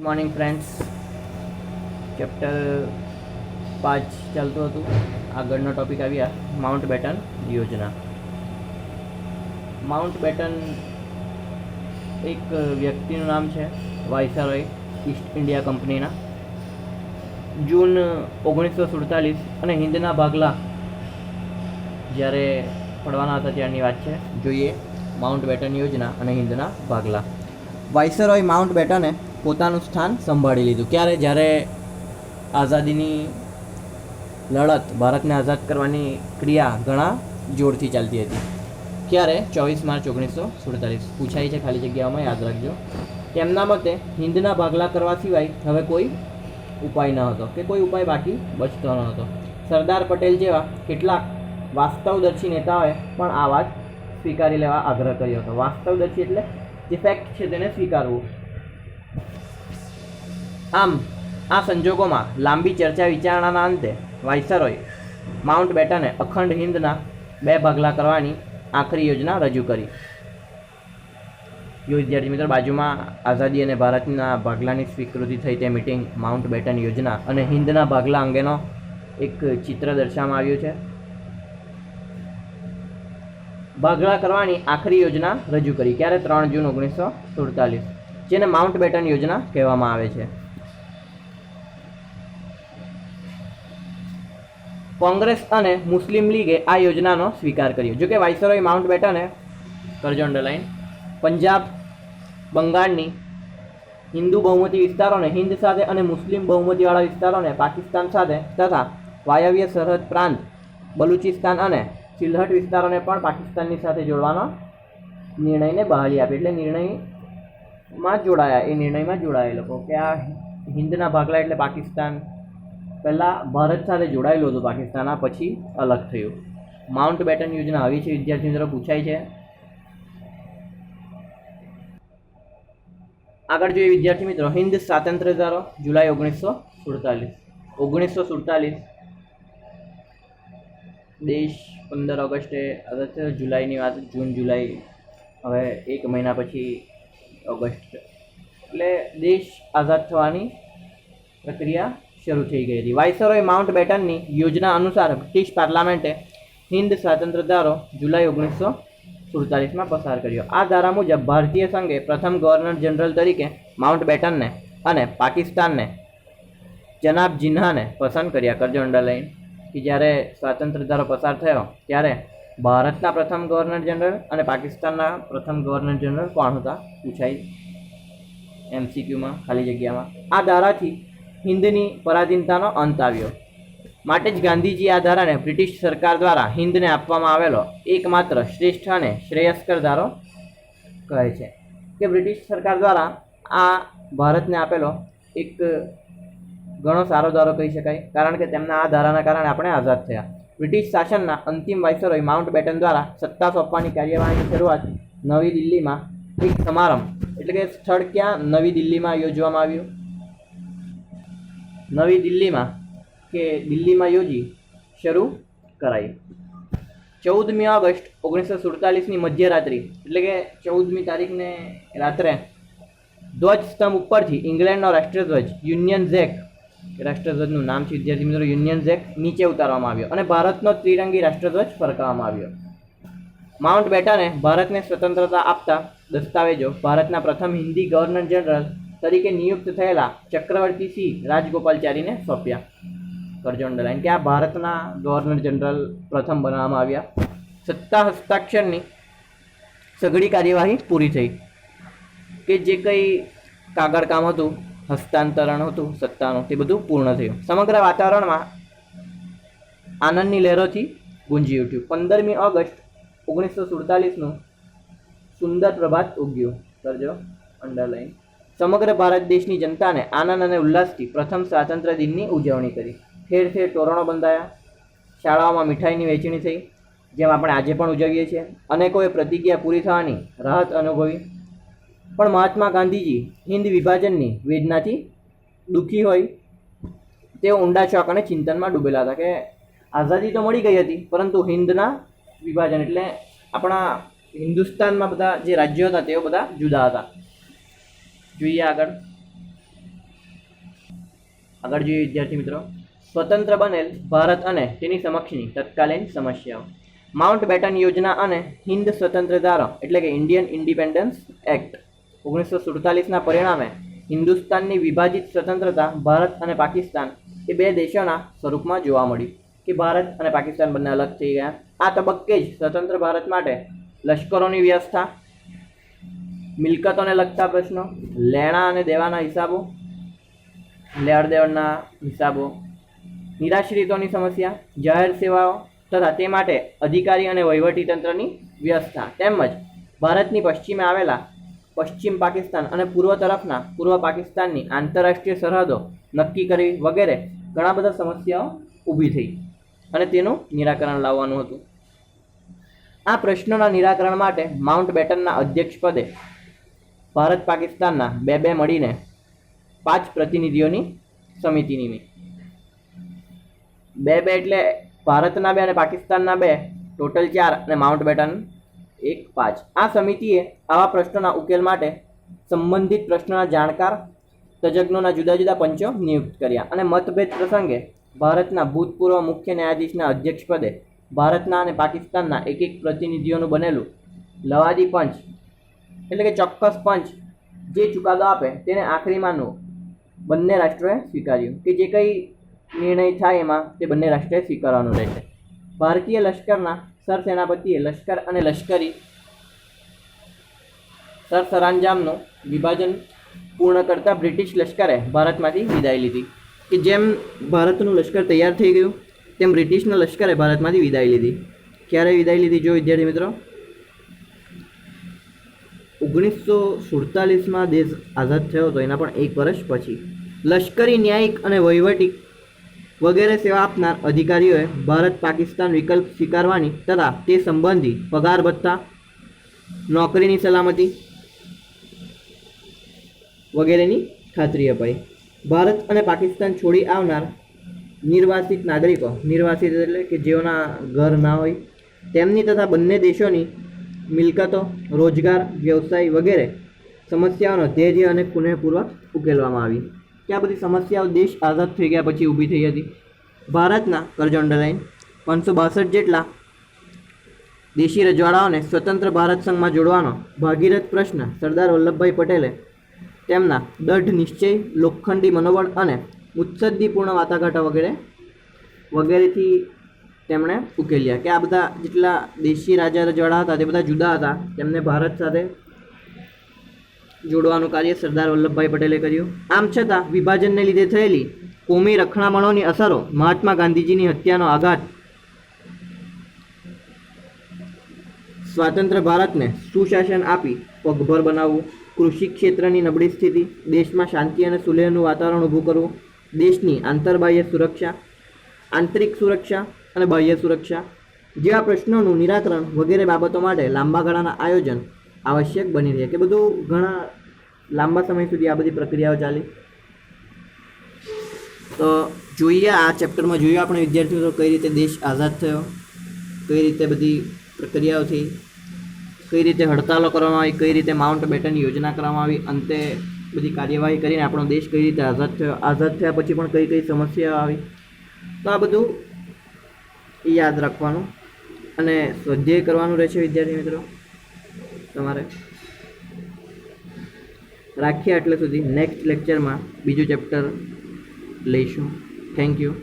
Morning friends, chapter 5 ચાલતું હતું. આગળનો ટોપિક આવ્યા માઉન્ટ બેટન યોજના. માઉન્ટ બેટન એક વ્યક્તિનું નામ છે, વાઇસરોય ઈસ્ટ ઇન્ડિયા કંપનીના. જૂન 1947 અને હિન્દના ભાગલા જ્યારે પડવાના હતા ત્યારની વાત છે. જોઈએ માઉન્ટ બેટન યોજના અને હિન્દના ભાગલા. વાઇસરોય માઉન્ટ બેટને પોતાનું સ્થાન સંભાળી લીધું. ક્યારે? જ્યારે આઝાદીની લડત, ભારતને આઝાદ કરવાની ક્રિયા ઘણા જોરથી ચાલતી હતી. ક્યારે? 24 માર્ચ 1947. પૂછાય છે ખાલી જગ્યાઓમાં, યાદ રાખજો. તેમના મતે હિન્દના ભાગલા કરવા સિવાય હવે કોઈ ઉપાય ન હતો, કે કોઈ ઉપાય બાકી બચતો ન હતો. સરદાર પટેલ જેવા કેટલાક વાસ્તવદર્શી નેતાઓએ પણ આ વાત સ્વીકારી લેવા આગ્રહ કર્યો હતો. વાસ્તવદર્શી એટલે જે ફેક્ટ છે તેને સ્વીકારવું. આમ આ સંજોગોમાં લાંબી ચર્ચા વિચારણાના અંતે વાઇસરોય માઉન્ટ બેટને અખંડ હિન્દના 2 ભાગલા કરવાની આખરી યોજના રજૂ કરી. જો વિદ્યાર્થી મિત્રો, બાજુમાં આઝાદી અને ભારતના ભાગલાની સ્વીકૃતિ થઈ તે મિટિંગ, માઉન્ટ બેટન યોજના અને હિન્દના ભાગલા અંગેનો એક ચિત્ર દર્શાવવામાં આવ્યું છે. ભાગલા કરવાની આખરી યોજના રજૂ કરી. ક્યારે? 3 જૂન 1947, જેને માઉન્ટ બેટન યોજના કહેવામાં આવે છે. કોંગ્રેસ અને મુસ્લિમ લીગે આ યોજનાનો સ્વીકાર કર્યો. જોકે વાઇસરોય માઉન્ટ બેટને, કરજો અંડરલાઇન, પંજાબ, બંગાળની હિન્દુ બહુમતી વિસ્તારોને હિન્દ સાથે અને મુસ્લિમ બહુમતીવાળા વિસ્તારોને પાકિસ્તાન સાથે તથા વાયવ્ય સરહદ પ્રાંત બલુચિસ્તાન અને સિલહટ વિસ્તારોને પણ પાકિસ્તાનની સાથે જોડવાનો નિર્ણયને બહાલી આપી. એટલે નિર્ણયમાં જોડાયા. એ નિર્ણયમાં જોડાયા લોકો કે આ હિન્દના ભાગલા એટલે પાકિસ્તાન પહેલાં ભારત સાથે જોડાયેલું હતું, પાકિસ્તાન આ પછી અલગ થયું. માઉન્ટ બેટન યોજના આવી છે વિદ્યાર્થી મિત્રો, પૂછાય છે. આગળ જોઈએ વિદ્યાર્થી મિત્રો, હિન્દ સ્વાતંત્ર્ય ધારો જુલાઈ 1947. દેશ 15 ઓગસ્ટે આઝાદ થયો. જુલાઈની વાત, જૂન જુલાઈ, હવે 1 મહિના પછી ઓગસ્ટ, એટલે દેશ આઝાદ થવાની પ્રક્રિયા શરૂ થઈ ગઈ હતી. વાઇસરોય માઉન્ટ બેટનની યોજના અનુસાર બ્રિટિશ પાર્લામેન્ટે હિન્દ સ્વાતંત્ર્ય ધારો જુલાઈ 1947માં પસાર કર્યો. આ ધારા મુજબ ભારતીય સંઘે પ્રથમ ગવર્નર જનરલ તરીકે માઉન્ટ બેટનને અને પાકિસ્તાનને જનાબ જિન્નાને પસંદ કર્યા. કરજો અંડરલાઇન કે જ્યારે સ્વાતંત્ર્ય ધારો પસાર થયો ત્યારે ભારતના પ્રથમ ગવર્નર જનરલ અને પાકિસ્તાનના પ્રથમ ગવર્નર જનરલ કોણ હતા? પૂછાય MCQમાં, ખાલી જગ્યામાં. આ ધારાથી હિન્દની પરાધીનતાનો અંત આવ્યો. માટે જ ગાંધીજી આ ધારાને બ્રિટિશ સરકાર દ્વારા હિન્દને આપવામાં આવેલો એકમાત્ર શ્રેષ્ઠ અને શ્રેયસ્કર ધારો કહે છે. કે બ્રિટિશ સરકાર દ્વારા આ ભારતને આપેલો એક ઘણો સારો ધારો કહી શકાય, કારણ કે તેમના આ ધારાના કારણે આપણે આઝાદ થયા. બ્રિટિશ શાસનના અંતિમ વાઇસરોય માઉન્ટ બેટન દ્વારા સત્તા સોંપવાની કાર્યવાહીની શરૂઆત નવી દિલ્હીમાં એક સમારંભ, એટલે કે સ્થળ ક્યાં? નવી દિલ્હીમાં યોજવામાં આવ્યું. નવી દિલ્હીમાં કે દિલ્હીમાં યોજી શરૂ કરાઈ. 14મી ઓગસ્ટ 1947ની મધ્યરાત્રિ, એટલે કે 14મી તારીખને રાત્રે ધ્વજ સ્તંભ ઉપરથી ઇંગ્લેન્ડનો રાષ્ટ્રધ્વજ યુનિયન જેક, રાષ્ટ્રધ્વજનું નામ છે વિદ્યાર્થી મિત્રો યુનિયન જેક, નીચે ઉતારવામાં આવ્યો અને ભારતનો ત્રિરંગી રાષ્ટ્રધ્વજ ફરકાવવામાં આવ્યો. માઉન્ટ બેટને ભારતને સ્વતંત્રતા આપતા દસ્તાવેજો ભારતના પ્રથમ હિન્દી ગવર્નર જનરલ તરીકે નિયુક્ત થયેલા ચક્રવર્તી સિંહ રાજગોપાલચારીને સોંપ્યા. કરજો અંડરલાઇન કે આ ભારતના ગવર્નર જનરલ પ્રથમ બનાવવામાં આવ્યા. સત્તા હસ્તાક્ષરની સઘળી કાર્યવાહી પૂરી થઈ. કે જે કંઈ કાગળ કામ હતું, હસ્તાંતરણ હતું સત્તાનું, તે બધું પૂર્ણ થયું. સમગ્ર વાતાવરણમાં આનંદની લહેરોથી ગુંજી ઉઠ્યું. 15મી ઓગસ્ટ 1947નું સુંદર પ્રભાત ઉગ્યું. કરજો અંડરલાઇન. સમગ્ર ભારત દેશની જનતાને આનંદ અને ઉલ્લાસથી પ્રથમ સ્વાતંત્ર્ય દિનની ઉજવણી કરી. ઠેર ઠેર તોરણો બંધાયા, શાળાઓમાં મીઠાઈની વહેંચણી થઈ, જેમ આપણે આજે પણ ઉજવીએ છીએ. અનેકોએ પ્રતિજ્ઞા પૂરી થવાની રાહત અનુભવી. પણ મહાત્મા ગાંધીજી હિન્દ વિભાજનની વેદનાથી દુઃખી હોય તેઓ ઊંડા શોક અને ચિંતનમાં ડૂબેલા હતા. કે આઝાદી તો મળી ગઈ હતી, પરંતુ હિન્દના વિભાજન એટલે આપણા હિન્દુસ્તાનમાં બધા જે રાજ્યો હતા તેઓ બધા જુદા હતા. જોઈએ આગળ. આગળ જોઈએ વિદ્યાર્થી મિત્રો, સ્વતંત્ર બનેલ ભારત અને તેની સમક્ષની તત્કાલીન સમસ્યાઓ. માઉન્ટ બેટન યોજના અને હિન્દ સ્વતંત્ર ધારો એટલે કે ઇન્ડિયન ઇન્ડિપેન્ડન્સ એક્ટ 1947ના પરિણામે હિન્દુસ્તાનની વિભાજિત સ્વતંત્રતા ભારત અને પાકિસ્તાન એ બે દેશોના સ્વરૂપમાં જોવા મળી કે ભારત અને પાકિસ્તાન બંને અલગ થઈ ગયા. આ તબક્કે જ સ્વતંત્ર ભારત માટે લશ્કરોની વ્યવસ્થા, મિલકતોને લગતા પ્રશ્નો, લેણા અને દેવાના હિસાબો, લેવડ દેવડના હિસાબો, નિરાશ્રિતોની સમસ્યા, જાહેર સેવાઓ તથા તે માટે અધિકારી અને વહીવટી તંત્રની વ્યવસ્થા, તેમજ ભારતની પશ્ચિમે આવેલા પશ્ચિમ પાકિસ્તાન અને પૂર્વ તરફના પૂર્વ પાકિસ્તાનની આંતરરાષ્ટ્રીય સરહદો નક્કી કરવી વગેરે ઘણા બધા સમસ્યાઓ ઊભી થઈ અને તેનું નિરાકરણ લાવવાનું હતું. આ પ્રશ્નોના નિરાકરણ માટે માઉન્ટ બેટનના અધ્યક્ષ પદે ભારત પાકિસ્તાનના બે મળીને 5 પ્રતિનિધિઓની સમિતિ નિમી. બે એટલે ભારતના 2 અને પાકિસ્તાનના 2, ટોટલ 4 અને માઉન્ટ બેટન 1, 5. આ સમિતિએ આવા પ્રશ્નોના ઉકેલ માટે સંબંધિત પ્રશ્નોના જાણકાર તજજ્ઞોના જુદા જુદા પંચો નિયુક્ત કર્યા અને મતભેદ પ્રસંગે ભારતના ભૂતપૂર્વ મુખ્ય ન્યાયાધીશના અધ્યક્ષ પદે ભારતના અને પાકિસ્તાનના એક પ્રતિનિધિઓનું બનેલું લવાદી પંચ એટલે કે ચોક્કસ પંચ જે ચુકાદો આપે તેને આખરી માનવું બંને રાષ્ટ્રોએ સ્વીકાર્યું કે જે કંઈ નિર્ણય થાય એમાં તે બંને રાષ્ટ્રોએ સ્વીકારવાનું રહેશે. ભારતીય લશ્કરના સરસેનાપતિએ લશ્કર અને લશ્કરી સરસરંજામનું વિભાજન પૂર્ણ કરતા બ્રિટિશ લશ્કરે ભારતમાંથી વિદાય લીધી કે જેમ ભારતનું લશ્કર તૈયાર થઈ ગયું તેમ બ્રિટિશના લશ્કરે ભારતમાંથી વિદાય લીધી. ક્યારે વિદાય લીધી જો વિદ્યાર્થી મિત્રો? 1947માં દેશ આઝાદ થયો હતો એના પણ 1 વર્ષ પછી. લશ્કરી, ન્યાયિક અને વહીવટી વગેરે સેવા આપનાર અધિકારીઓએ ભારત પાકિસ્તાન વિકલ્પ સ્વીકારવાની તથા તે સંબંધી પગાર ભથ્થા, નોકરીની સલામતી વગેરેની ખાતરી અપાઈ. ભારત અને પાકિસ્તાન છોડી આવનાર નિર્વાસિત નાગરિકો, નિર્વાસિત એટલે કે જેઓના ઘર ના હોય, તેમની તથા બંને દેશોની મિલકતો, રોજગાર, વ્યવસાય વગેરે સમસ્યાઓનો ધૈર્ય અને પુનઃપૂર્વક ઉકેલવામાં આવી. કે આ બધી સમસ્યાઓ દેશ આઝાદ થઈ ગયા પછી ઊભી થઈ હતી. ભારતના કરજો અંડરલાઈન 562 જેટલા દેશી રજવાડાઓને સ્વતંત્ર ભારત સંઘમાં જોડવાનો ભાગીરથ પ્રશ્ન સરદાર વલ્લભભાઈ પટેલે તેમના દૃઢ નિશ્ચય, લોખંડી મનોબળ અને મુત્સદ્દીપૂર્ણ વાટાઘાટો વગેરેથી તેમણે ઉકેલ્યા. કે આ બધા જેટલા દેશી રાજા રજવાડા હતા તે બધા જુદા હતા, તેમને ભારત સાથે જોડવાનું કાર્ય સરદાર વલ્લભભાઈ પટેલે કર્યું. આમ છતાં વિભાજનને લીધે થયેલી કોમી રખણામણોની અસરો, મહાત્મા ગાંધીજીની હત્યાનો આઘાત, સ્વાતંત્ર્ય ભારતને સુશાસન આપી પગભર બનાવવું, કૃષિ ક્ષેત્રની નબળી સ્થિતિ, દેશમાં શાંતિ અને સુલેહનું વાતાવરણ ઊભું કરવું, દેશની આંતરબાહ્ય સુરક્ષા, આંતરિક સુરક્ષા અને બાહ્ય સુરક્ષા જેવા પ્રશ્નોનું નિરાકરણ વગેરે બાબતો માટે લાંબા ગાળાના આયોજન આવશ્યક બની રહે. કે બધું ઘણા લાંબા સમય સુધી આ બધી પ્રક્રિયાઓ ચાલી. તો જોઈએ આ ચેપ્ટરમાં જોઈએ આપણે વિદ્યાર્થીઓ કઈ રીતે દેશ આઝાદ થયો, કઈ રીતે બધી પ્રક્રિયાઓ થઈ, કઈ રીતે હડતાલો કરવામાં આવી, કઈ રીતે માઉન્ટ બેટન યોજના કરવામાં આવી, અંતે બધી કાર્યવાહી કરીને આપણો દેશ કઈ રીતે આઝાદ થયો, આઝાદ થયા પછી પણ કઈ કઈ સમસ્યાઓ આવી. તો આ બધું યાદ રાખવાનું અને સ્વાધ્યાય કરવાનું રહેશે વિદ્યાર્થી મિત્રો તમારે. રાખીએ એટલે સુધી. નેક્સ્ટ લેક્ચરમાં બીજું ચેપ્ટર લઈશું. Thank you.